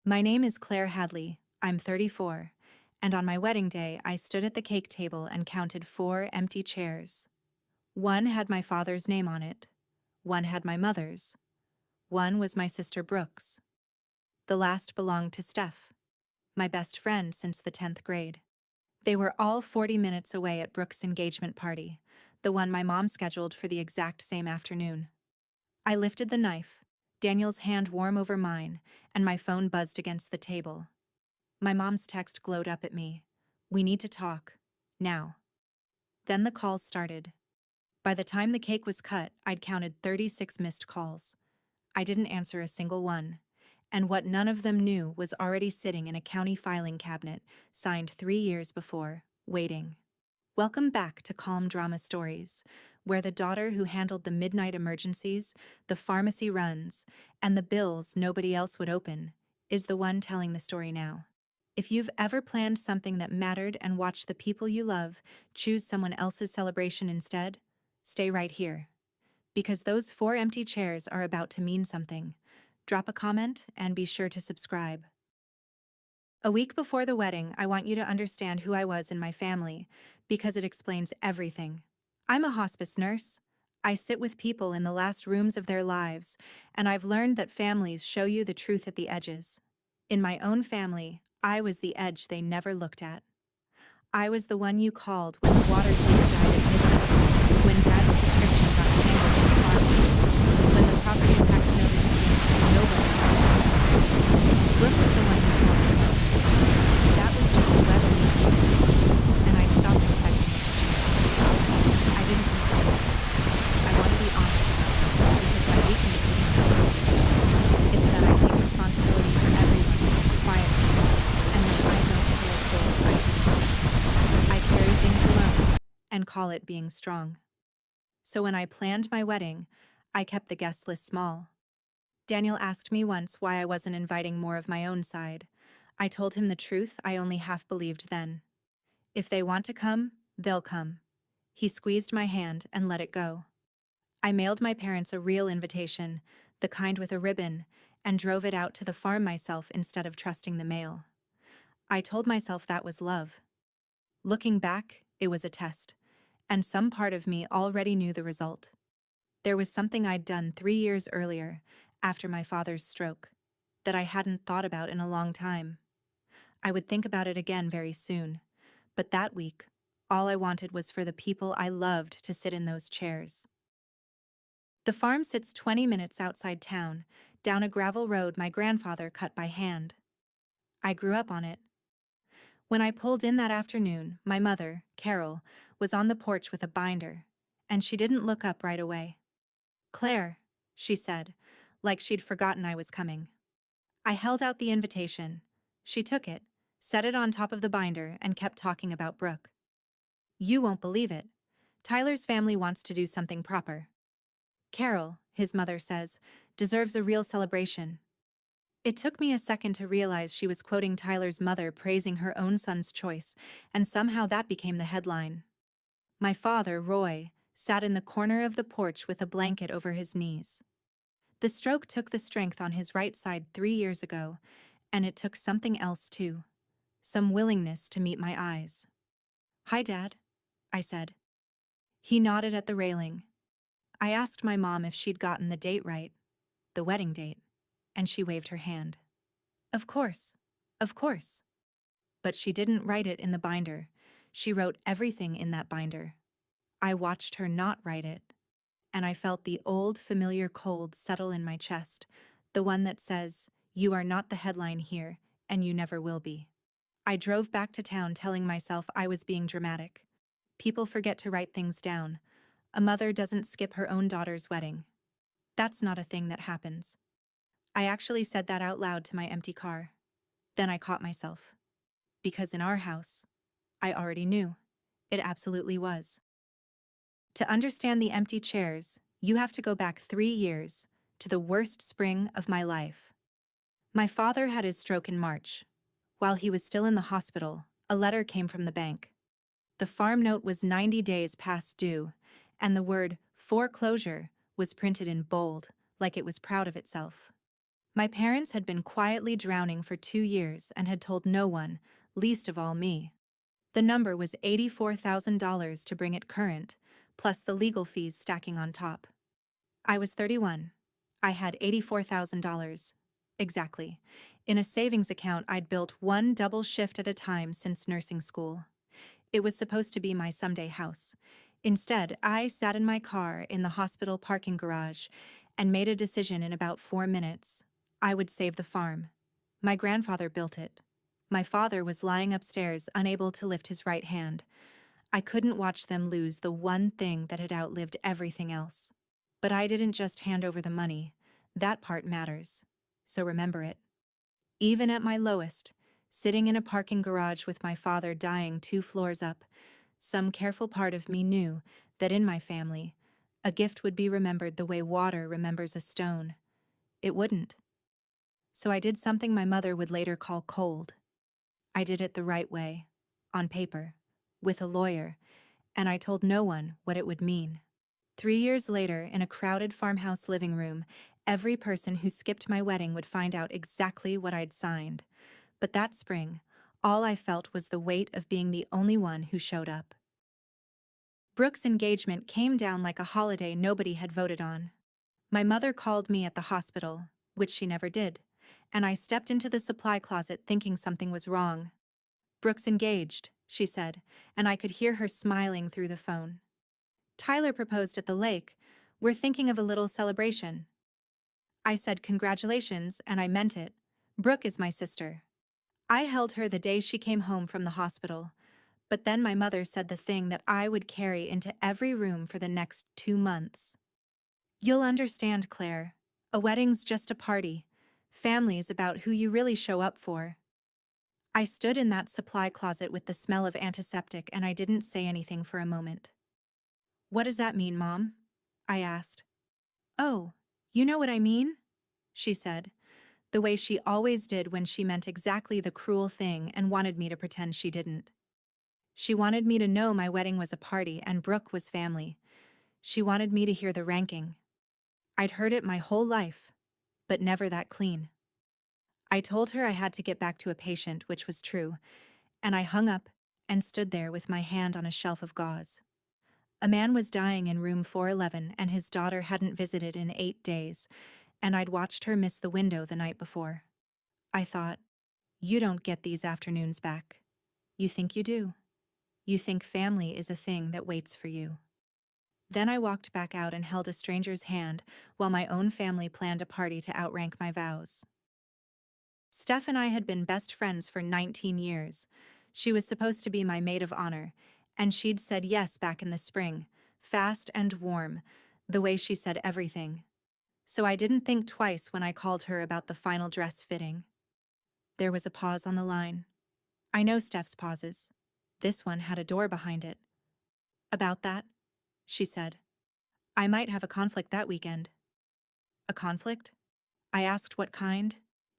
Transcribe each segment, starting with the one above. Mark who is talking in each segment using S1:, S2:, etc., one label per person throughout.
S1: My name is Claire Hadley. I'm 34, and on my wedding day, I stood at the cake table and counted 4 empty chairs. One had my father's name on it, one had my mother's, one was my sister Brooke's. The last belonged to Steph, my best friend since the 10th grade. They were all 40 minutes away at Brooke's engagement party, the one my mom scheduled for the exact same afternoon. I lifted the knife, Daniel's hand warm over mine, and my phone buzzed against the table. My mom's text glowed up at me. "We need to talk. Now." Then the calls started. By the time the cake was cut, I'd counted 36 missed calls. I didn't answer a single one. And what none of them knew was already sitting in a county filing cabinet, signed 3 years before, waiting. Welcome back to Calm Drama Stories, where the daughter who handled the midnight emergencies, the pharmacy runs, and the bills nobody else would open, is the one telling the story now. If you've ever planned something that mattered and watched the people you love choose someone else's celebration instead, stay right here. Because those 4 empty chairs are about to mean something. Drop a comment and be sure to subscribe. A week before the wedding, I want you to understand who I was in my family, because it explains everything. I'm a hospice nurse. I sit with people in the last rooms of their lives, and I've learned that families show you the truth at the edges. In my own family, I was the edge they never looked at. I was the one you called when the water heater died at midnight, when Dad's prescription got tangled in the pharmacy, when the property tax notice came and nobody helped out. Brooke was the one you called to say, "That was just the weather in the house," and I'd stopped expecting it to change. I didn't complain. I want to be honest about that, because my weakness isn't that I'm weak. It's that I take responsibility for everyone, quietly, and then I don't tell a soul I do. I carry things alone and call it being strong. So when I planned my wedding, I kept the guest list small. Daniel asked me once why I wasn't inviting more of my own side. I told him the truth I only half believed then. If they want to come, they'll come. He squeezed my hand and let it go. I mailed my parents a real invitation, the kind with a ribbon, and drove it out to the farm myself instead of trusting the mail. I told myself that was love. Looking back, it was a test, and some part of me already knew the result. There was something I'd done 3 years earlier, after my father's stroke, that I hadn't thought about in a long time. I would think about it again very soon, but that week, all I wanted was for the people I loved to sit in those chairs. The farm sits 20 minutes outside town, down a gravel road my grandfather cut by hand. I grew up on it. When I pulled in that afternoon, my mother, Carol, was on the porch with a binder, and she didn't look up right away. "Claire," she said, like she'd forgotten I was coming. I held out the invitation. She took it, set it on top of the binder, and kept talking about Brooke. "You won't believe it. Tyler's family wants to do something proper. Carol," his mother says, "deserves a real celebration." It took me a second to realize she was quoting Tyler's mother praising her own son's choice, and somehow that became the headline. My father, Roy, sat in the corner of the porch with a blanket over his knees. The stroke took the strength on his right side 3 years ago, and it took something else too. Some willingness to meet my eyes. "Hi, Dad," I said. He nodded at the railing. I asked my mom if she'd gotten the date right, the wedding date, and she waved her hand. Of course. Of course." But she didn't write it in the binder. She wrote everything in that binder. I watched her not write it, and I felt the old familiar cold settle in my chest, the one that says, "You are not the headline here, and you never will be." I drove back to town telling myself I was being dramatic. People forget to write things down. A mother doesn't skip her own daughter's wedding. That's not a thing that happens. I actually said that out loud to my empty car. Then I caught myself. Because in our house, I already knew. It absolutely was. To understand the empty chairs, you have to go back 3 years, to the worst spring of my life. My father had his stroke in March. While he was still in the hospital, a letter came from the bank. The farm note was 90 days past due, and the word "foreclosure" was printed in bold, like it was proud of itself. My parents had been quietly drowning for 2 years and had told no one, least of all me. The number was $84,000 to bring it current, plus the legal fees stacking on top. I was 31. I had $84,000. Exactly. In a savings account I'd built one double shift at a time since nursing school. It was supposed to be my someday house. Instead, I sat in my car in the hospital parking garage and made a decision in about 4 minutes. I would save the farm. My grandfather built it. My father was lying upstairs, unable to lift his right hand. I couldn't watch them lose the one thing that had outlived everything else. But I didn't just hand over the money. That part matters. So remember it. Even at my lowest, sitting in a parking garage with my father dying 2 floors up, some careful part of me knew that in my family, a gift would be remembered the way water remembers a stone. It wouldn't. So I did something my mother would later call cold. I did it the right way, on paper, with a lawyer, and I told no one what it would mean. 3 years later, in a crowded farmhouse living room, every person who skipped my wedding would find out exactly what I'd signed. But that spring, all I felt was the weight of being the only one who showed up. Brooke's engagement came down like a holiday nobody had voted on. My mother called me at the hospital, which she never did, and I stepped into the supply closet thinking something was wrong. "Brooke's engaged," she said, and I could hear her smiling through the phone. "Tyler proposed at the lake. We're thinking of a little celebration." I said congratulations, and I meant it. Brooke is my sister. I held her the day she came home from the hospital, but then my mother said the thing that I would carry into every room for the next 2 months. "You'll understand, Claire. A wedding's just a party. Family's about who you really show up for." I stood in that supply closet with the smell of antiseptic and I didn't say anything for a moment. "What does that mean, Mom?" I asked. "Oh, you know what I mean?" she said, the way she always did when she meant exactly the cruel thing and wanted me to pretend she didn't. She wanted me to know my wedding was a party and Brooke was family. She wanted me to hear the ranking. I'd heard it my whole life, but never that clean. I told her I had to get back to a patient, which was true, and I hung up and stood there with my hand on a shelf of gauze. A man was dying in room 411 and his daughter hadn't visited in 8 days, and I'd watched her miss the window the night before. I thought, you don't get these afternoons back. You think you do. You think family is a thing that waits for you. Then I walked back out and held a stranger's hand while my own family planned a party to outrank my vows. Steph and I had been best friends for 19 years. She was supposed to be my maid of honor, and she'd said yes back in the spring, fast and warm, the way she said everything. So I didn't think twice when I called her about the final dress fitting. There was a pause on the line. I know Steph's pauses. This one had a door behind it. "About that," she said. "I might have a conflict that weekend." "A conflict?" I asked what kind,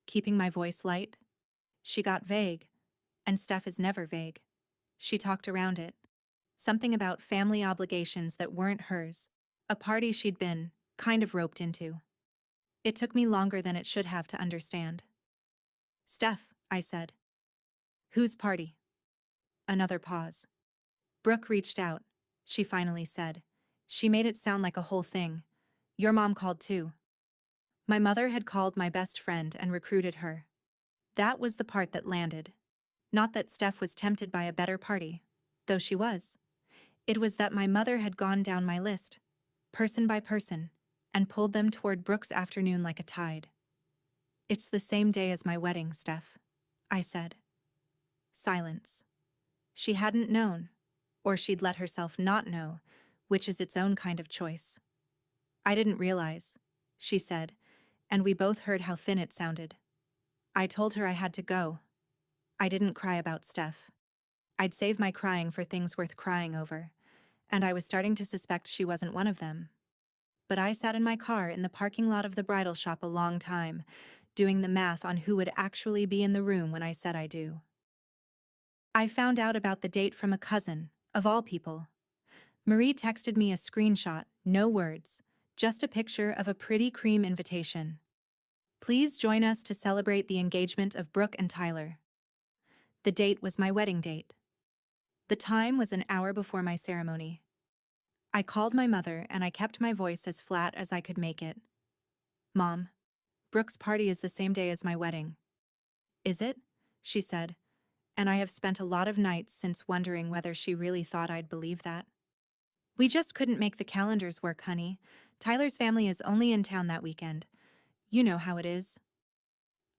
S1: keeping my voice light. She got vague, and Steph is never vague. She talked around it. Something about family obligations that weren't hers, a party she'd been kind of roped into. It took me longer than it should have to understand. "Steph," I said. "Whose party?" Another pause. "Brooke reached out," she finally said. She made it sound like a whole thing. "Your mom called too." My mother had called my best friend and recruited her. That was the part that landed. Not that Steph was tempted by a better party, though she was. It was that my mother had gone down my list, person by person, and pulled them toward Brooke's afternoon like a tide. "It's the same day as my wedding, Steph," I said. Silence. She hadn't known, or she'd let herself not know, which is its own kind of choice. "I didn't realize," she said, and we both heard how thin it sounded. I told her I had to go. I didn't cry about Steph. I'd save my crying for things worth crying over, and I was starting to suspect she wasn't one of them. But I sat in my car in the parking lot of the bridal shop a long time, doing the math on who would actually be in the room when I said I do. I found out about the date from a cousin, of all people. Marie texted me a screenshot, no words, just a picture of a pretty cream invitation. Please join us to celebrate the engagement of Brooke and Tyler. The date was my wedding date. The time was an hour before my ceremony. I called my mother and I kept my voice as flat as I could make it. Mom, Brooke's party is the same day as my wedding. Is it? She said, and I have spent a lot of nights since wondering whether she really thought I'd believe that. We just couldn't make the calendars work, honey. Tyler's family is only in town that weekend. You know how it is.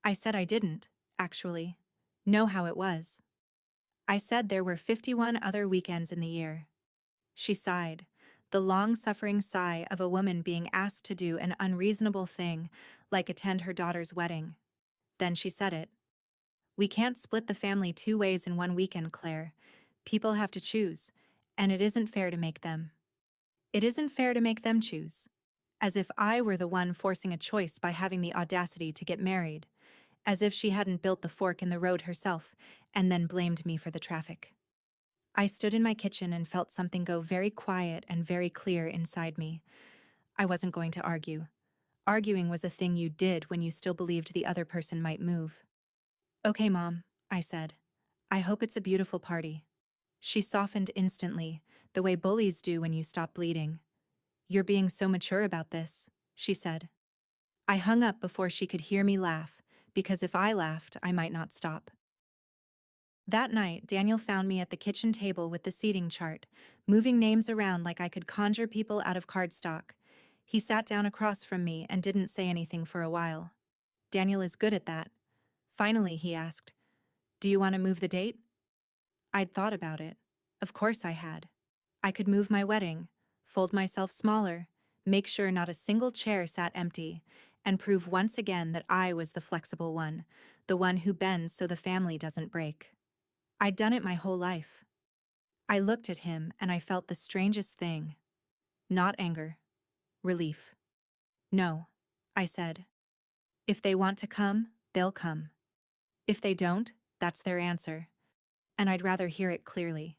S1: I said I didn't, actually, know how it was. I said there were 51 other weekends in the year. She sighed, the long-suffering sigh of a woman being asked to do an unreasonable thing, like attend her daughter's wedding. Then she said it. We can't split the family two ways in one weekend, Claire. People have to choose, and it isn't fair to make them. It isn't fair to make them choose. As if I were the one forcing a choice by having the audacity to get married. As if she hadn't built the fork in the road herself, and then blamed me for the traffic. I stood in my kitchen and felt something go very quiet and very clear inside me. I wasn't going to argue. Arguing was a thing you did when you still believed the other person might move. Okay, Mom, I said. I hope it's a beautiful party. She softened instantly, the way bullies do when you stop bleeding. You're being so mature about this, she said. I hung up before she could hear me laugh, because if I laughed, I might not stop. That night, Daniel found me at the kitchen table with the seating chart, moving names around like I could conjure people out of cardstock. He sat down across from me and didn't say anything for a while. Daniel is good at that. Finally, he asked, "Do you want to move the date?" I'd thought about it. Of course I had. I could move my wedding, fold myself smaller, make sure not a single chair sat empty, and prove once again that I was the flexible one, the one who bends so the family doesn't break. I'd done it my whole life. I looked at him and I felt the strangest thing. Not anger. Relief. No, I said. If they want to come, they'll come. If they don't, that's their answer. And I'd rather hear it clearly.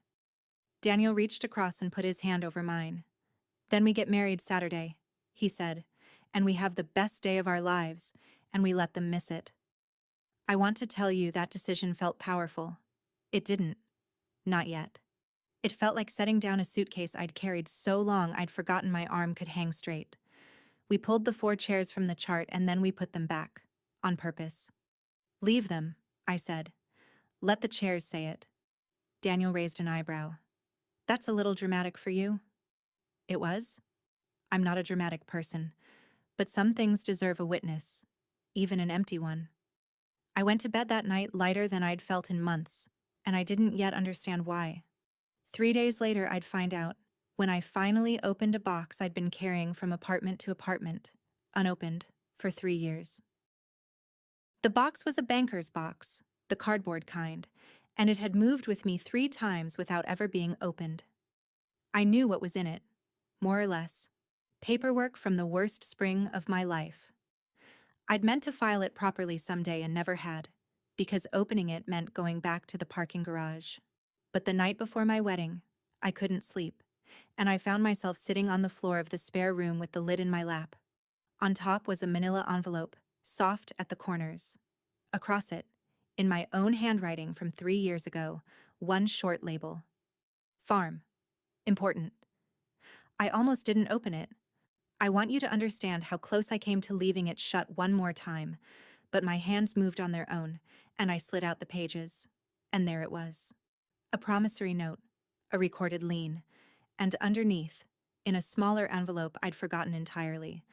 S1: Daniel reached across and put his hand over mine. Then we get married Saturday, he said, and we have the best day of our lives, and we let them miss it. I want to tell you that decision felt powerful. It didn't. Not yet. It felt like setting down a suitcase I'd carried so long I'd forgotten my arm could hang straight. We pulled the 4 chairs from the chart and then we put them back. On purpose. Leave them, I said. Let the chairs say it. Daniel raised an eyebrow. That's a little dramatic for you? It was? I'm not a dramatic person, but some things deserve a witness, even an empty one. I went to bed that night lighter than I'd felt in months, and I didn't yet understand why. 3 days later, I'd find out, when I finally opened a box I'd been carrying from apartment to apartment, unopened, for 3 years. The box was a banker's box, the cardboard kind, and it had moved with me 3 times without ever being opened. I knew what was in it, more or less. Paperwork from the worst spring of my life. I'd meant to file it properly someday and never had, because opening it meant going back to the parking garage. But the night before my wedding, I couldn't sleep, and I found myself sitting on the floor of the spare room with the lid in my lap. On top was a manila envelope, soft at the corners. Across it, in my own handwriting from 3 years ago, one short label. Farm. Important. I almost didn't open it. I want you to understand how close I came to leaving it shut one more time, but my hands moved on their own, and I slid out the pages. And there it was. A promissory note, a recorded lien, and underneath, in a smaller envelope I'd forgotten entirely,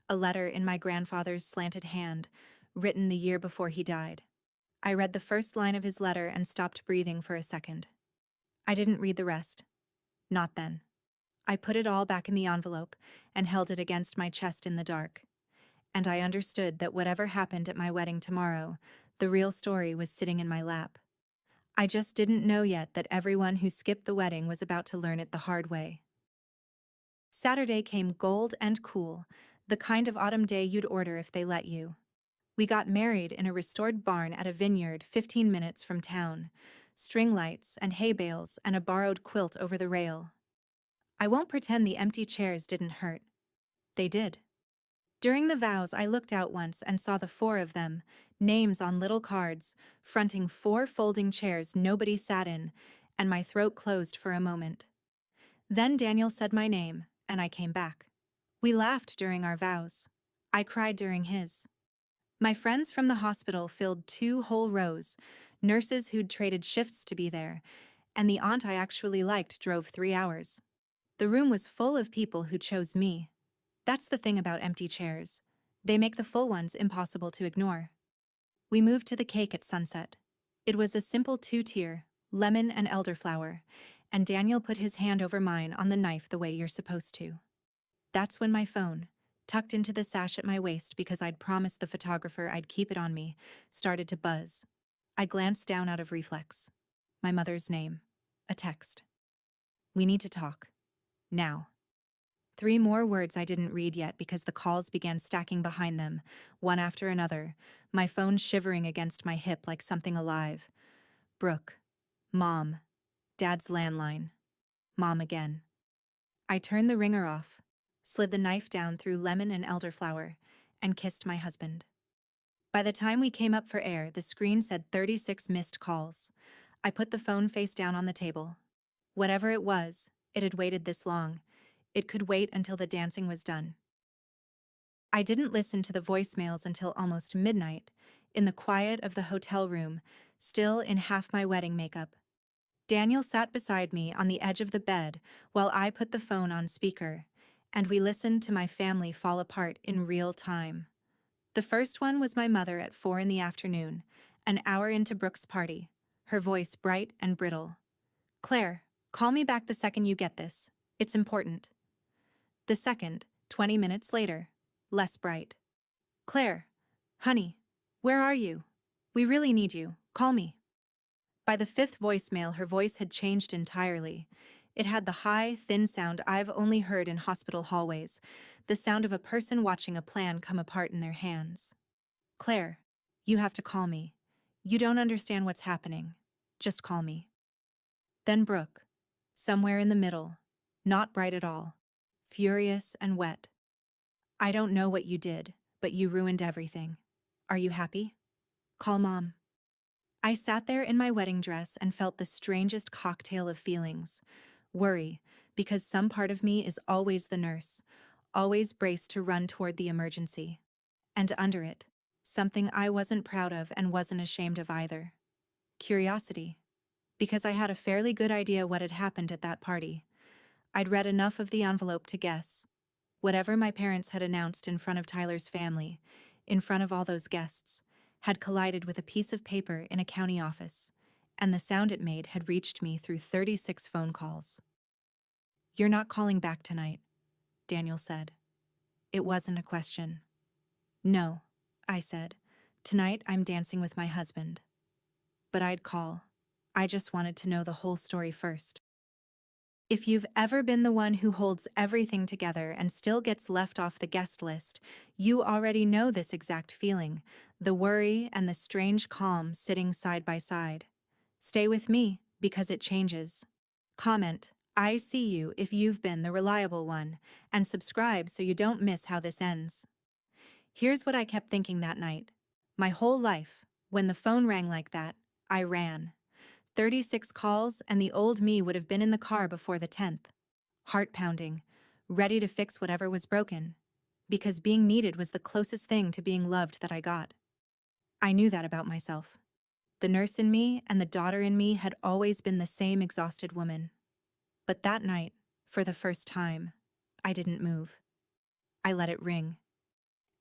S1: a letter in my grandfather's slanted hand, written the year before he died. I read the first line of his letter and stopped breathing for a second. I didn't read the rest. Not then. I put it all back in the envelope and held it against my chest in the dark. And I understood that whatever happened at my wedding tomorrow, the real story was sitting in my lap. I just didn't know yet that everyone who skipped the wedding was about to learn it the hard way. Saturday came gold and cool, the kind of autumn day you'd order if they let you. We got married in a restored barn at a vineyard 15 minutes from town, string lights and hay bales and a borrowed quilt over the rail. I won't pretend the empty chairs didn't hurt. They did. During the vows, I looked out once and saw the four of them, names on little cards, fronting four folding chairs nobody sat in, and my throat closed for a moment. Then Daniel said my name, and I came back. We laughed during our vows. I cried during his. My friends from the hospital filled 2 whole rows, nurses who'd traded shifts to be there, and the aunt I actually liked drove 3 hours. The room was full of people who chose me. That's the thing about empty chairs. They make the full ones impossible to ignore. We moved to the cake at sunset. It was a simple 2-tier, lemon and elderflower, and Daniel put his hand over mine on the knife the way you're supposed to. That's when my phone, tucked into the sash at my waist because I'd promised the photographer I'd keep it on me, started to buzz. I glanced down out of reflex. My mother's name. A text. We need to talk. Now. 3 more words I didn't read yet because the calls began stacking behind them, one after another, my phone shivering against my hip like something alive. Brooke. Mom. Dad's landline. Mom again. I turned the ringer off, slid the knife down through lemon and elderflower, and kissed my husband. By the time we came up for air, the screen said 36 missed calls. I put the phone face down on the table. Whatever it was, it had waited this long. It could wait until the dancing was done. I didn't listen to the voicemails until almost midnight, in the quiet of the hotel room, still in half my wedding makeup. Daniel sat beside me on the edge of the bed while I put the phone on speaker, and we listened to my family fall apart in real time. The first one was my mother at 4 in the afternoon, an hour into Brooke's party, her voice bright and brittle. "Claire, call me back the second you get this. It's important." The second, 20 minutes later, less bright. "Claire, honey, where are you? We really need you. Call me." By the fifth voicemail, her voice had changed entirely. It had the high, thin sound I've only heard in hospital hallways, the sound of a person watching a plan come apart in their hands. "Claire, you have to call me. You don't understand what's happening. Just call me." Then Brooke, somewhere in the middle, not bright at all, furious and wet. "I don't know what you did, but you ruined everything. Are you happy? Call Mom." I sat there in my wedding dress and felt the strangest cocktail of feelings. Worry, because some part of me is always the nurse, always braced to run toward the emergency. And under it, something I wasn't proud of and wasn't ashamed of either. Curiosity, because I had a fairly good idea what had happened at that party. I'd read enough of the envelope to guess. Whatever my parents had announced in front of Tyler's family, in front of all those guests, had collided with a piece of paper in a county office, and the sound it made had reached me through 36 phone calls. "You're not calling back tonight," Daniel said. It wasn't a question. "No," I said. "Tonight I'm dancing with my husband." But I'd call. I just wanted to know the whole story first. If you've ever been the one who holds everything together and still gets left off the guest list, you already know this exact feeling, the worry and the strange calm sitting side by side. Stay with me, because it changes. Comment, "I see you," if you've been the reliable one, and subscribe so you don't miss how this ends. Here's what I kept thinking that night. My whole life, when the phone rang like that, I ran. 36 calls, and the old me would have been in the car before the 10th. Heart pounding, ready to fix whatever was broken. Because being needed was the closest thing to being loved that I got. I knew that about myself. The nurse in me and the daughter in me had always been the same exhausted woman. But that night, for the first time, I didn't move. I let it ring.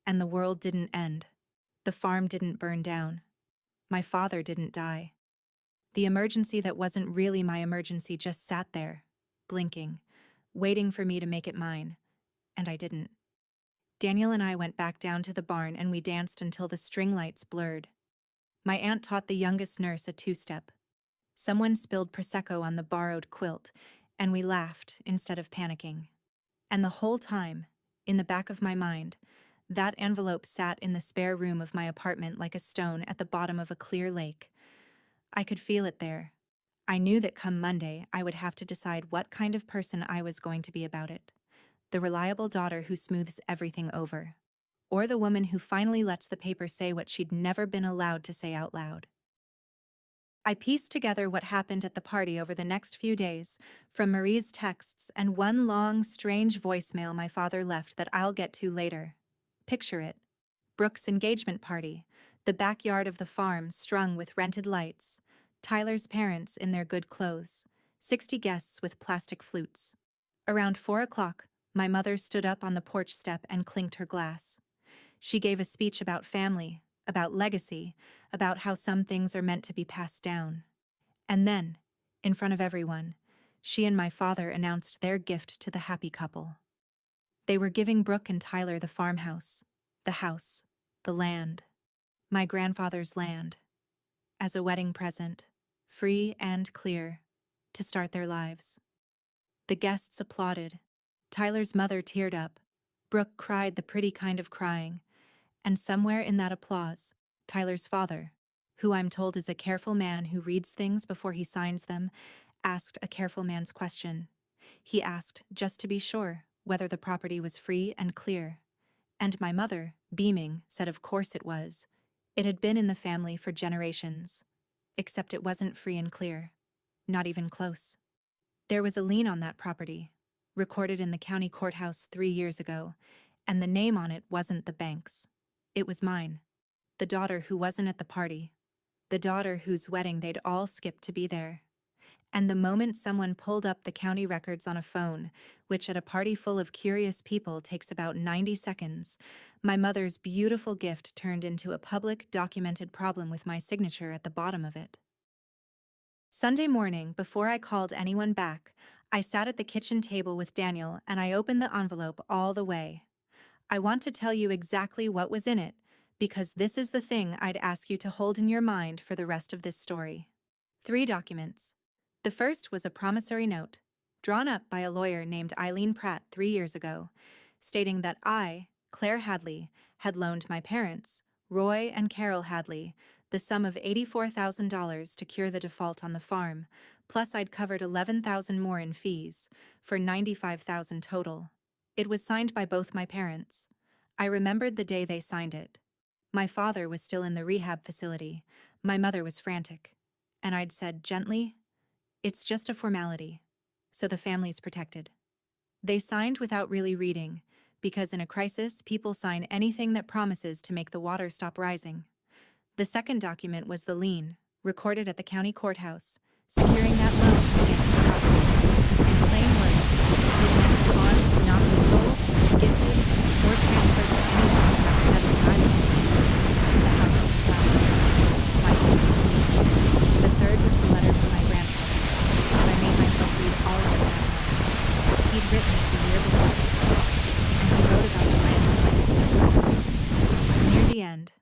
S1: And the world didn't end. The farm didn't burn down. My father didn't die. The emergency that wasn't really my emergency just sat there, blinking, waiting for me to make it mine, and I didn't. Daniel and I went back down to the barn and we danced until the string lights blurred. My aunt taught the youngest nurse a two-step. Someone spilled Prosecco on the borrowed quilt, and we laughed instead of panicking. And the whole time, in the back of my mind, that envelope sat in the spare room of my apartment like a stone at the bottom of a clear lake. I could feel it there. I knew that come Monday I would have to decide what kind of person I was going to be about it. The reliable daughter who smooths everything over. or the woman who finally lets the paper say what she'd never been allowed to say out loud. I pieced together what happened at the party over the next few days, from Marie's texts and one long, strange voicemail my father left that I'll get to later. Picture it. Brooke's engagement party, the backyard of the farm strung with rented lights, Tyler's parents in their good clothes, 60 guests with plastic flutes. Around 4 o'clock, my mother stood up on the porch step and clinked her glass. She gave a speech about family, about legacy, about how some things are meant to be passed down. And then, in front of everyone, she and my father announced their gift to the happy couple. They were giving Brooke and Tyler the farmhouse, the land, my grandfather's land, as a wedding present, free and clear, to start their lives. The guests applauded. Tyler's mother teared up. Brooke cried the pretty kind of crying. And somewhere in that applause, Tyler's father, who I'm told is a careful man who reads things before he signs them, asked a careful man's question. He asked, just to be sure, whether the property was free and clear. And my mother, beaming, said of course it was. It had been in the family for generations. Except it wasn't free and clear. Not even close. There was a lien on that property, recorded in the county courthouse 3 years ago, and the name on it wasn't the bank's. It was mine. The daughter who wasn't at the party. The daughter whose wedding they'd all skipped to be there. And the moment someone pulled up the county records on a phone, which at a party full of curious people takes about 90 seconds, my mother's beautiful gift turned into a public, documented problem with my signature at the bottom of it. Sunday morning, before I called anyone back, I sat at the kitchen table with Daniel and I opened the envelope all the way. I want to tell you exactly what was in it, because this is the thing I'd ask you to hold in your mind for the rest of this story. 3 documents. The first was a promissory note, drawn up by a lawyer named Eileen Pratt 3 years ago, stating that I, Claire Hadley, had loaned my parents, Roy and Carol Hadley, the sum of $84,000 to cure the default on the farm, plus I'd covered $11,000 more in fees, for $95,000 total. It was signed by both my parents. I remembered the day they signed it. My father was still in the rehab facility. My mother was frantic. And I'd said gently, "It's just a formality, so the family's protected." They signed without really reading, because in a crisis, people sign anything that promises to make the water stop rising. The second document was the lien, recorded at the county courthouse, securing that loan against the property. In plain words, it meant the farm could not be sold, gifted, or transferred to anyone without settling my loan first. The house was collateral. Michael. The third was the letter from my grandfather, and I made myself read all of it that night. He'd written it the year before he passed, and he wrote about the land like it was a person. Near the end,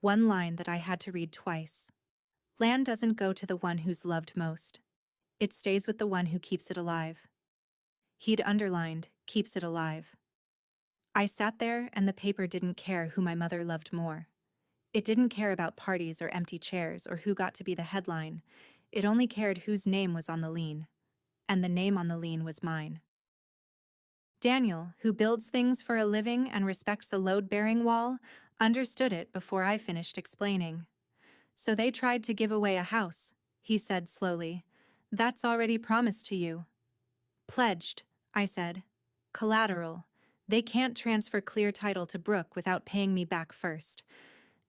S1: one line that I had to read twice. Land doesn't go to the one who's loved most. It stays with the one who keeps it alive. He'd underlined, keeps it alive. I sat there and the paper didn't care who my mother loved more. It didn't care about parties or empty chairs or who got to be the headline. It only cared whose name was on the lien. And the name on the lien was mine. Daniel, who builds things for a living and respects a load-bearing wall, understood it before I finished explaining. "So they tried to give away a house," he said slowly. "That's already promised to you." "Pledged," I said. "Collateral. They can't transfer clear title to Brooke without paying me back first.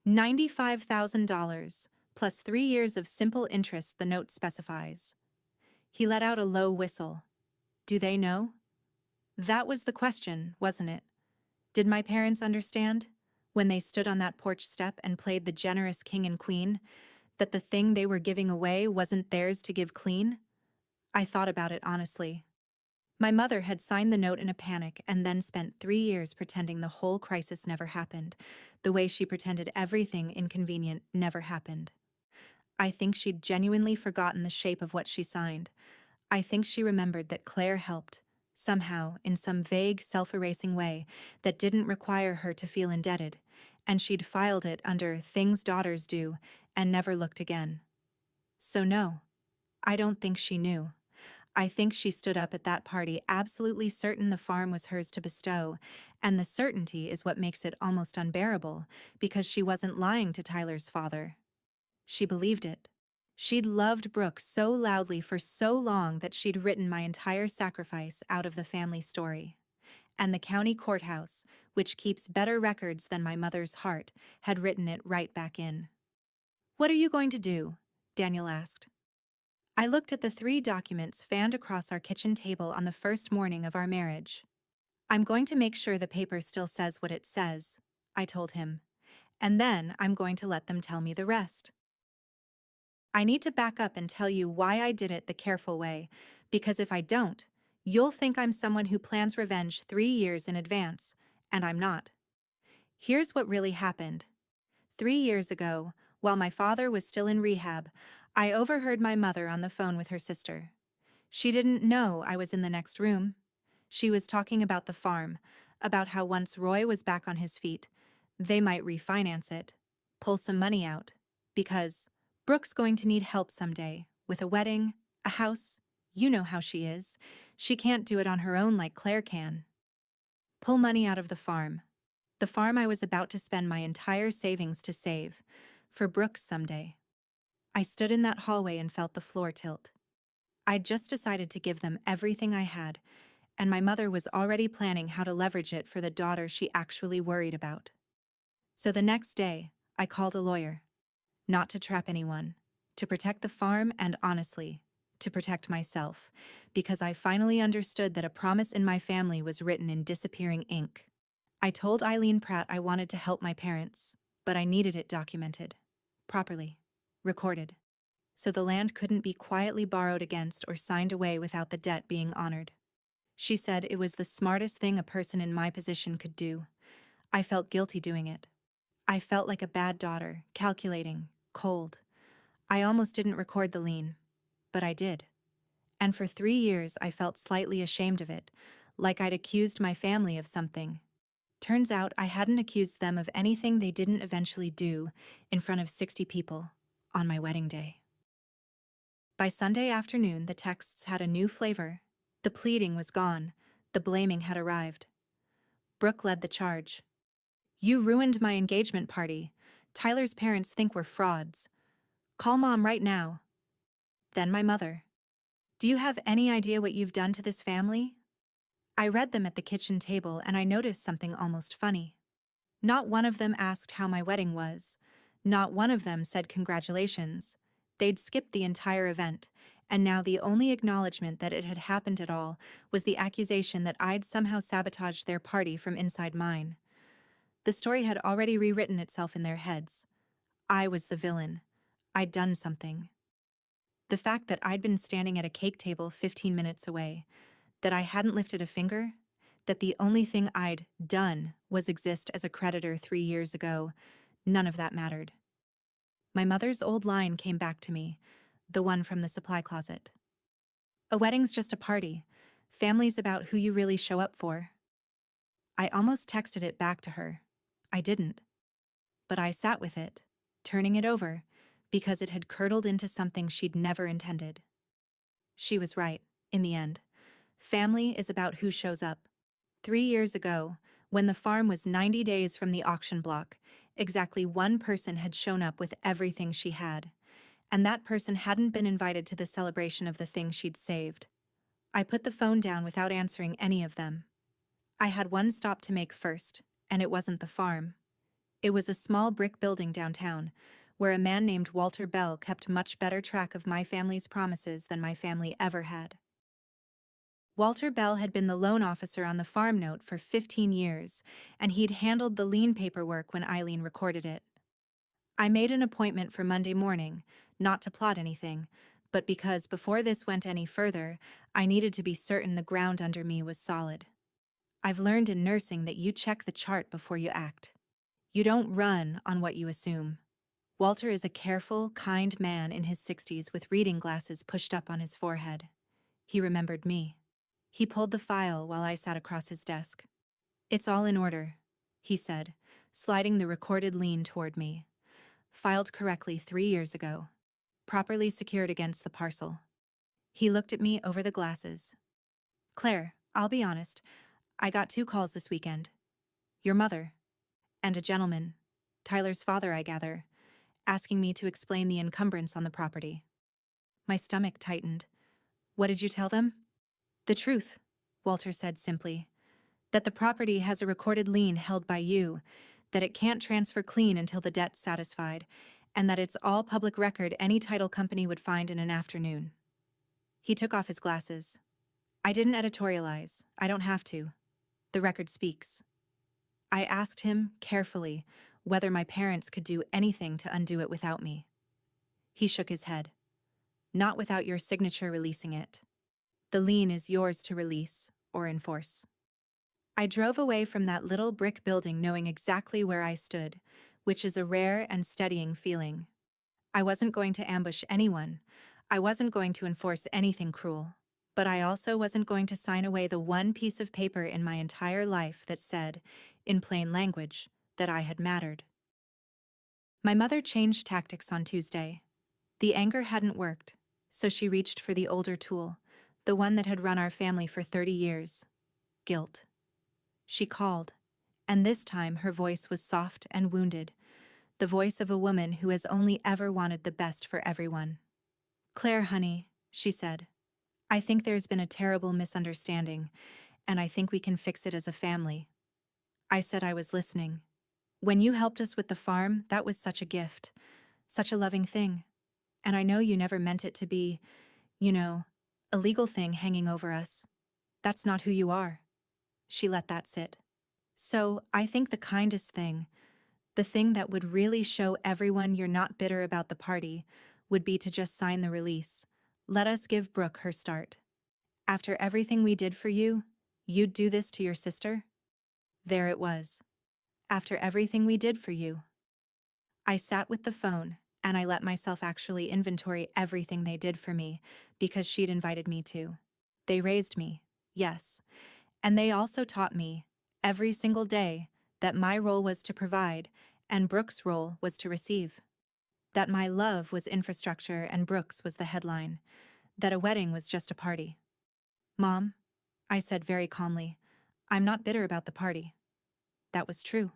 S1: $95,000, plus 3 years of simple interest the note specifies." He let out a low whistle. "Do they know?" That was the question, wasn't it? Did my parents understand, when they stood on that porch step and played the generous king and queen, that the thing they were giving away wasn't theirs to give clean? I thought about it honestly. My mother had signed the note in a panic and then spent 3 years pretending the whole crisis never happened, the way she pretended everything inconvenient never happened. I think she'd genuinely forgotten the shape of what she signed. I think she remembered that Claire helped, somehow, in some vague, self-erasing way that didn't require her to feel indebted, and she'd filed it under "things daughters do" and never looked again. So no, I don't think she knew. I think she stood up at that party absolutely certain the farm was hers to bestow, and the certainty is what makes it almost unbearable, because she wasn't lying to Tyler's father. She believed it. She'd loved Brooke so loudly for so long that she'd written my entire sacrifice out of the family story. And the county courthouse, which keeps better records than my mother's heart, had written it right back in. "What are you going to do?" Daniel asked. I looked at the 3 documents fanned across our kitchen table on the first morning of our marriage. "I'm going to make sure the paper still says what it says," I told him. "And then I'm going to let them tell me the rest." I need to back up and tell you why I did it the careful way, because if I don't, you'll think I'm someone who plans revenge 3 years in advance, and I'm not. Here's what really happened. 3 years ago, while my father was still in rehab, I overheard my mother on the phone with her sister. She didn't know I was in the next room. She was talking about the farm, about how once Roy was back on his feet, they might refinance it, pull some money out, because Brooke's going to need help someday, with a wedding, a house. You know how she is. She can't do it on her own like Claire can. Pull money out of the farm I was about to spend my entire savings to save, for Brooke someday. I stood in that hallway and felt the floor tilt. I'd just decided to give them everything I had, and my mother was already planning how to leverage it for the daughter she actually worried about. So the next day, I called a lawyer. Not to trap anyone, to protect the farm, and honestly, to protect myself, because I finally understood that a promise in my family was written in disappearing ink. I told Eileen Pratt I wanted to help my parents, but I needed it documented, properly, recorded, so the land couldn't be quietly borrowed against or signed away without the debt being honored. She said it was the smartest thing a person in my position could do. I felt guilty doing it. I felt like a bad daughter, calculating, cold. I almost didn't record the lien, but I did. And for 3 years I felt slightly ashamed of it, like I'd accused my family of something. Turns out I hadn't accused them of anything they didn't eventually do in front of 60 people on my wedding day. By Sunday afternoon, the texts had a new flavor. The pleading was gone. The blaming had arrived. Brooke led the charge. "You ruined my engagement party. Tyler's parents think we're frauds. Call Mom right now." Then my mother. "Do you have any idea what you've done to this family?" I read them at the kitchen table and I noticed something almost funny. Not one of them asked how my wedding was. Not one of them said congratulations. They'd skipped the entire event, and now the only acknowledgement that it had happened at all was the accusation that I'd somehow sabotaged their party from inside mine. The story had already rewritten itself in their heads. I was the villain. I'd done something. The fact that I'd been standing at a cake table 15 minutes away, that I hadn't lifted a finger, that the only thing I'd done was exist as a creditor 3 years ago, none of that mattered. My mother's old line came back to me, the one from the supply closet. "A wedding's just a party. Family's about who you really show up for." I almost texted it back to her. I didn't. But I sat with it, turning it over, because it had curdled into something she'd never intended. She was right, in the end. Family is about who shows up. 3 years ago, when the farm was 90 days from the auction block, exactly one person had shown up with everything she had, and that person hadn't been invited to the celebration of the thing she'd saved. I put the phone down without answering any of them. I had one stop to make first, and it wasn't the farm. It was a small brick building downtown, where a man named Walter Bell kept much better track of my family's promises than my family ever had. Walter Bell had been the loan officer on the farm note for 15 years, and he'd handled the lien paperwork when Eileen recorded it. I made an appointment for Monday morning, not to plot anything, but because before this went any further, I needed to be certain the ground under me was solid. I've learned in nursing that you check the chart before you act. You don't run on what you assume. Walter is a careful, kind man in his 60s with reading glasses pushed up on his forehead. He remembered me. He pulled the file while I sat across his desk. "It's all in order," he said, sliding the recorded lien toward me. "Filed correctly 3 years ago. Properly secured against the parcel." He looked at me over the glasses. Claire, I'll be honest, I got 2 calls this weekend. Your mother, and a gentleman, Tyler's father, I gather, asking me to explain the encumbrance on the property. My stomach tightened. What did you tell them? The truth, Walter said simply. That the property has a recorded lien held by you, that it can't transfer clean until the debt's satisfied, and that it's all public record any title company would find in an afternoon. He took off his glasses. I didn't editorialize. I don't have to. The record speaks. I asked him, carefully, whether my parents could do anything to undo it without me. He shook his head. Not without your signature releasing it. The lien is yours to release or enforce. I drove away from that little brick building knowing exactly where I stood, which is a rare and steadying feeling. I wasn't going to ambush anyone. I wasn't going to enforce anything cruel. But I also wasn't going to sign away the one piece of paper in my entire life that said, in plain language, that I had mattered. My mother changed tactics on Tuesday. The anger hadn't worked, so she reached for the older tool, the one that had run our family for 30 years. Guilt. She called, and this time her voice was soft and wounded, the voice of a woman who has only ever wanted the best for everyone. Claire, honey, she said, I think there's been a terrible misunderstanding, and I think we can fix it as a family. I said I was listening. When you helped us with the farm, that was such a gift, such a loving thing. And I know you never meant it to be, a legal thing hanging over us. That's not who you are. She let that sit. So I think the kindest thing, the thing that would really show everyone you're not bitter about the party, would be to just sign the release. Let us give Brooke her start. After everything we did for you, you'd do this to your sister? There it was. After everything we did for you. I sat with the phone, and I let myself actually inventory everything they did for me, because she'd invited me to. They raised me, yes. And they also taught me, every single day, that my role was to provide, and Brooke's role was to receive. That my love was infrastructure and Brooke's was the headline. That a wedding was just a party. Mom, I said very calmly, I'm not bitter about the party. That was true.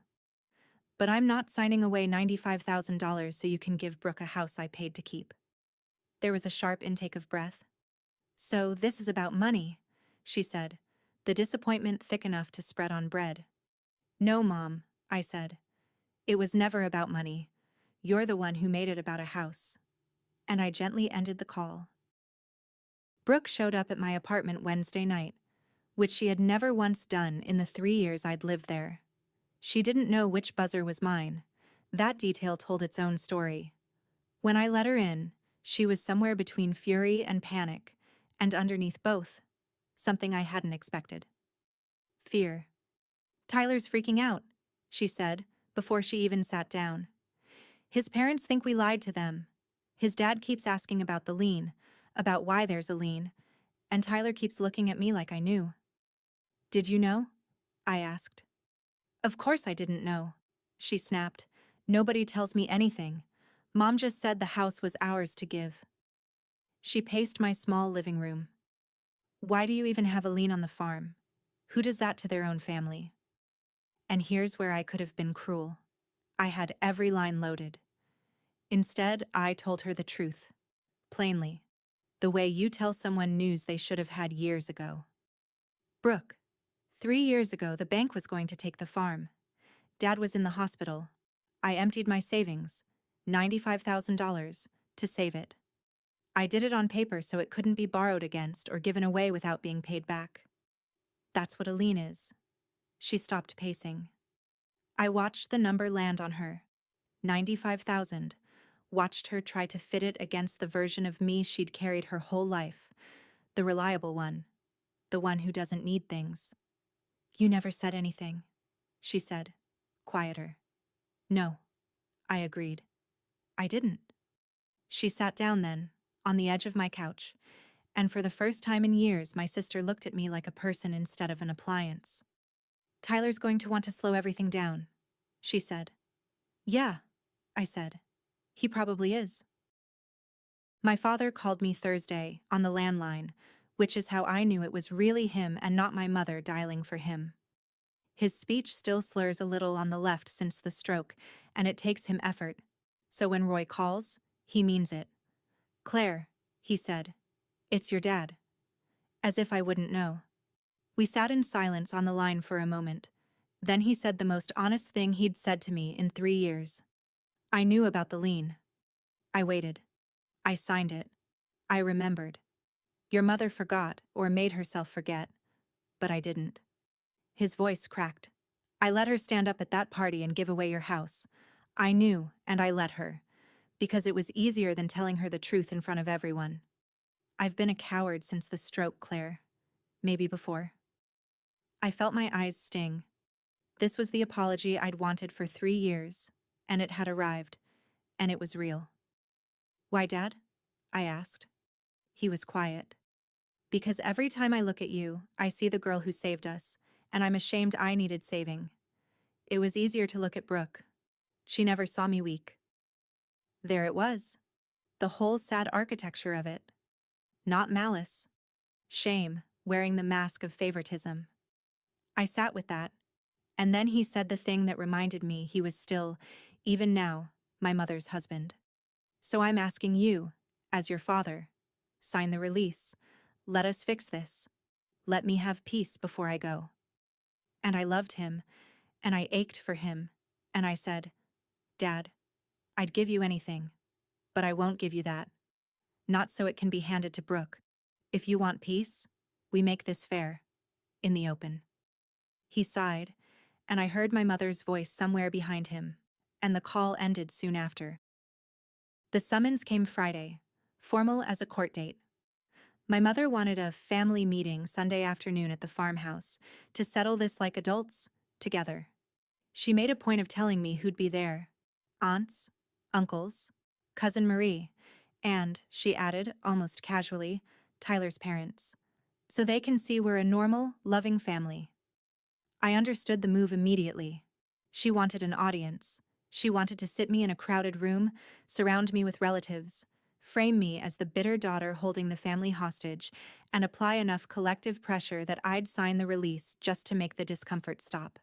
S1: But I'm not signing away $95,000 so you can give Brooke a house I paid to keep. There was a sharp intake of breath. So this is about money, she said, the disappointment thick enough to spread on bread. No, Mom, I said. It was never about money. You're the one who made it about a house. And I gently ended the call. Brooke showed up at my apartment Wednesday night, which she had never once done in the 3 years I'd lived there. She didn't know which buzzer was mine. That detail told its own story. When I let her in, she was somewhere between fury and panic, and underneath both, something I hadn't expected. Fear. Tyler's freaking out, she said, before she even sat down. His parents think we lied to them. His dad keeps asking about the lien, about why there's a lien, and Tyler keeps looking at me like I knew. Did you know? I asked. Of course I didn't know, she snapped. Nobody tells me anything. Mom just said the house was ours to give. She paced my small living room. Why do you even have a lien on the farm? Who does that to their own family? And here's where I could have been cruel. I had every line loaded. Instead, I told her the truth. Plainly. The way you tell someone news they should have had years ago. Brooke. 3 years ago, the bank was going to take the farm. Dad was in the hospital. I emptied my savings, $95,000, to save it. I did it on paper so it couldn't be borrowed against or given away without being paid back. That's what a lien is. She stopped pacing. I watched the number land on her. 95,000. Watched her try to fit it against the version of me she'd carried her whole life. The reliable one. The one who doesn't need things. You never said anything, she said, quieter. No, I agreed. I didn't. She sat down then, on the edge of my couch, and for the first time in years my sister looked at me like a person instead of an appliance. Tyler's going to want to slow everything down, she said. Yeah, I said. He probably is. My father called me Thursday on the landline, which is how I knew it was really him and not my mother dialing for him. His speech still slurs a little on the left since the stroke, and it takes him effort. So when Roy calls, he means it. "Claire," he said, "it's your dad." As if I wouldn't know. We sat in silence on the line for a moment. Then he said the most honest thing he'd said to me in 3 years. "I knew about the lien. I waited. I signed it. I remembered. Your mother forgot or made herself forget, but I didn't." His voice cracked. "I let her stand up at that party and give away your house. I knew, and I let her, because it was easier than telling her the truth in front of everyone. I've been a coward since the stroke, Claire. Maybe before." I felt my eyes sting. This was the apology I'd wanted for 3 years, and it had arrived, and it was real. "Why, Dad?" I asked. He was quiet. "Because every time I look at you, I see the girl who saved us, and I'm ashamed I needed saving. It was easier to look at Brooke. She never saw me weak." There it was. The whole sad architecture of it. Not malice. Shame, wearing the mask of favoritism. I sat with that, and then he said the thing that reminded me he was still, even now, my mother's husband. "So I'm asking you, as your father, sign the release. Let us fix this. Let me have peace before I go." And I loved him, and I ached for him, and I said, "Dad, I'd give you anything, but I won't give you that. Not so it can be handed to Brooke. If you want peace, we make this fair, in the open." He sighed, and I heard my mother's voice somewhere behind him, and the call ended soon after. The summons came Friday, formal as a court date. My mother wanted a family meeting Sunday afternoon at the farmhouse to settle this like adults, together. She made a point of telling me who'd be there: aunts, uncles, cousin Marie, and, she added, almost casually, Tyler's parents. So they can see we're a normal, loving family. I understood the move immediately. She wanted an audience. She wanted to sit me in a crowded room, surround me with relatives, frame me as the bitter daughter holding the family hostage, and apply enough collective pressure that I'd sign the release just to make the discomfort stop.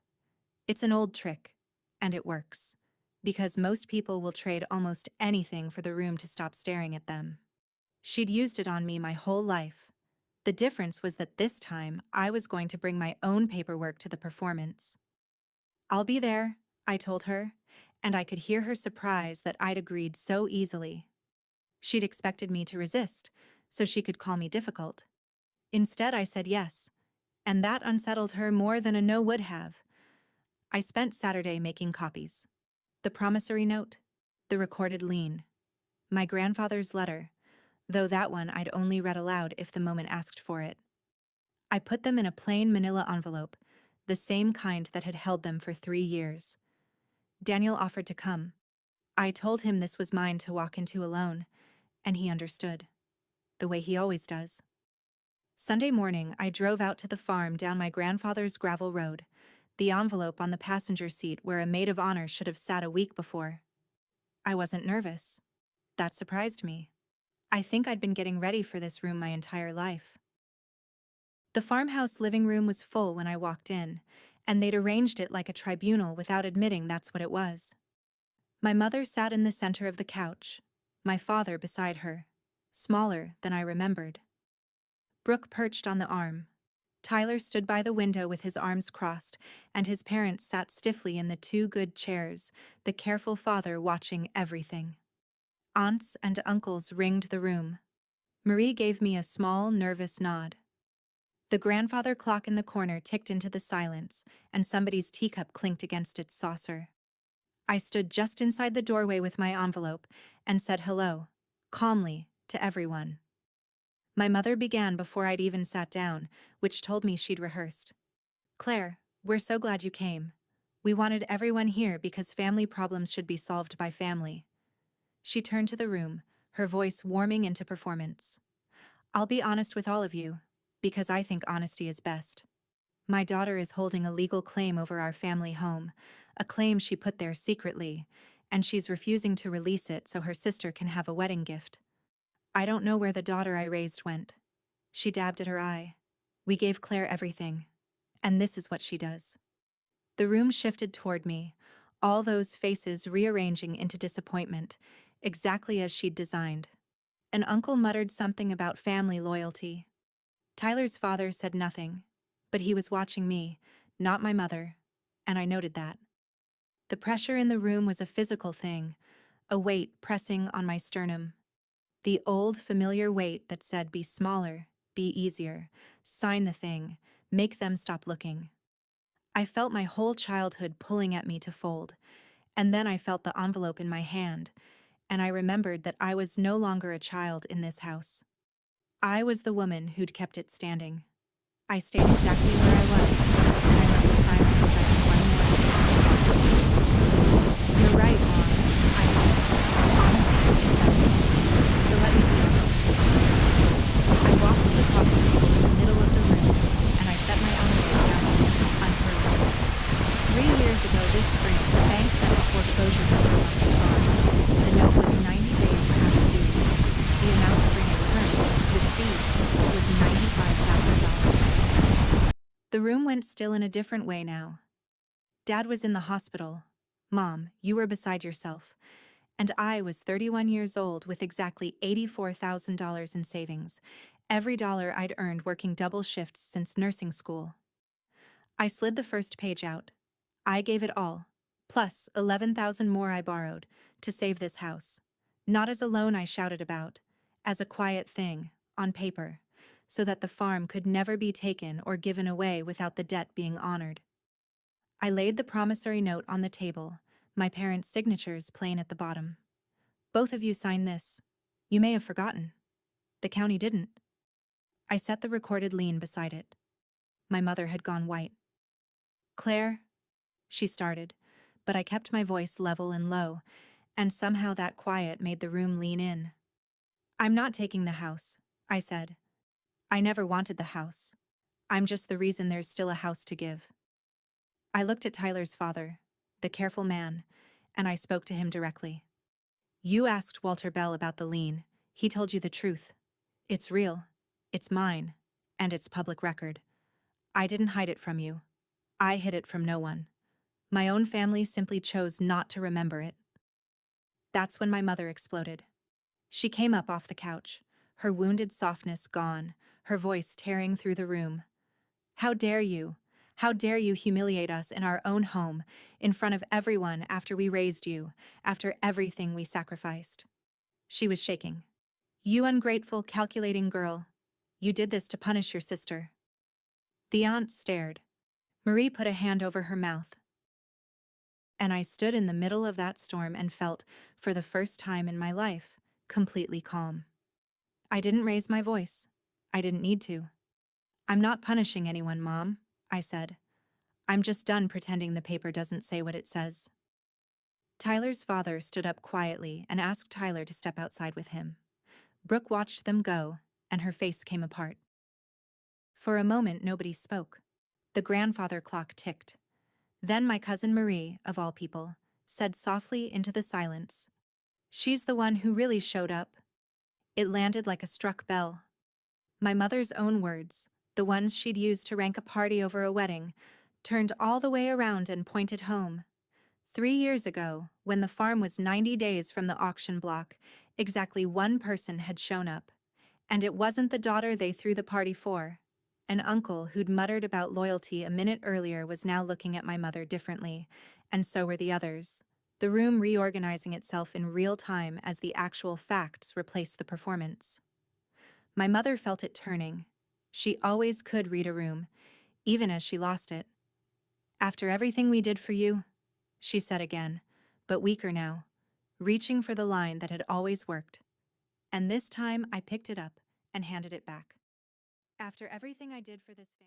S1: It's an old trick, and it works, because most people will trade almost anything for the room to stop staring at them. She'd used it on me my whole life. The difference was that this time I was going to bring my own paperwork to the performance. "I'll be there," I told her, and I could hear her surprise that I'd agreed so easily. She'd expected me to resist, so she could call me difficult. Instead, I said yes, and that unsettled her more than a no would have. I spent Saturday making copies. The promissory note, the recorded lien, my grandfather's letter, though that one I'd only read aloud if the moment asked for it. I put them in a plain manila envelope, the same kind that had held them for 3 years. Daniel offered to come. I told him this was mine to walk into alone, and he understood, the way he always does. Sunday morning, I drove out to the farm down my grandfather's gravel road, the envelope on the passenger seat where a maid of honor should have sat a week before. I wasn't nervous. That surprised me. I think I'd been getting ready for this room my entire life. The farmhouse living room was full when I walked in, and they'd arranged it like a tribunal without admitting that's what it was. My mother sat in the center of the couch, my father beside her, smaller than I remembered. Brooke perched on the arm. Tyler stood by the window with his arms crossed, and his parents sat stiffly in the two good chairs, the careful father watching everything. Aunts and uncles ringed the room. Marie gave me a small, nervous nod. The grandfather clock in the corner ticked into the silence, and somebody's teacup clinked against its saucer. I stood just inside the doorway with my envelope and said hello, calmly, to everyone. My mother began before I'd even sat down, which told me she'd rehearsed. "Claire, we're so glad you came. We wanted everyone here because family problems should be solved by family." She turned to the room, her voice warming into performance. "I'll be honest with all of you, because I think honesty is best. My daughter is holding a legal claim over our family home, a claim she put there secretly, and she's refusing to release it so her sister can have a wedding gift. I don't know where the daughter I raised went. She dabbed at her eye. We gave Claire everything. And this is what she does. The room shifted toward me, all those faces rearranging into disappointment, exactly as she'd designed. An uncle muttered something about family loyalty. Tyler's father said nothing, but he was watching me, not my mother, and I noted that. The pressure in the room was a physical thing, a weight pressing on my sternum. The old, familiar weight that said, be smaller, be easier, sign the thing, make them stop looking. I felt my whole childhood pulling at me to fold, and then I felt the envelope in my hand, and I remembered that I was no longer a child in this house. I was the woman who'd kept it standing. I stayed exactly where I was, and I let the silence strike one more tick of the clock. You're right, Mom, I said. Honesty is best. So let me be honest. I walked to the coffee table in the middle of the room, and I set my envelope down on it, unhurried. 3 years ago this spring, the bank sent a foreclosure notice on this farm. The note was 90 days past due. The amount to bring it current, with fees, was $95,000. The room went still in a different way now. Dad was in the hospital. Mom, you were beside yourself. And I was 31 years old with exactly $84,000 in savings, every dollar I'd earned working double shifts since nursing school. I slid the first page out. I gave it all, plus 11,000 more I borrowed, to save this house. Not as a loan I shouted about, as a quiet thing, on paper, so that the farm could never be taken or given away without the debt being honored. I laid the promissory note on the table, my parents' signatures plain at the bottom. Both of you signed this. You may have forgotten. The county didn't. I set the recorded lien beside it. My mother had gone white. Claire, she started, but I kept my voice level and low, and somehow that quiet made the room lean in. I'm not taking the house, I said. I never wanted the house. I'm just the reason there's still a house to give. I looked at Tyler's father, the careful man, and I spoke to him directly. You asked Walter Bell about the lien. He told you the truth. It's real. It's mine. And it's public record. I didn't hide it from you. I hid it from no one. My own family simply chose not to remember it. That's when my mother exploded. She came up off the couch, her wounded softness gone, her voice tearing through the room. How dare you? How dare you humiliate us in our own home, in front of everyone after we raised you, after everything we sacrificed? She was shaking. You ungrateful, calculating girl. You did this to punish your sister. The aunt stared. Marie put a hand over her mouth. And I stood in the middle of that storm and felt, for the first time in my life, completely calm. I didn't raise my voice. I didn't need to. I'm not punishing anyone, Mom, I said. I'm just done pretending the paper doesn't say what it says. Tyler's father stood up quietly and asked Tyler to step outside with him. Brooke watched them go, and her face came apart. For a moment, nobody spoke. The grandfather clock ticked. Then my cousin Marie, of all people, said softly into the silence, "She's the one who really showed up." It landed like a struck bell. My mother's own words, the ones she'd used to rank a party over a wedding, turned all the way around and pointed home. 3 years ago, when the farm was 90 days from the auction block, exactly one person had shown up. And it wasn't the daughter they threw the party for. An uncle who'd muttered about loyalty a minute earlier was now looking at my mother differently, and so were the others, the room reorganizing itself in real time as the actual facts replaced the performance. My mother felt it turning. She always could read a room, even as she lost it. "After everything we did for you," she said again, but weaker now, reaching for the line that had always worked. And this time I picked it up and handed it back. "After everything I did for this family..."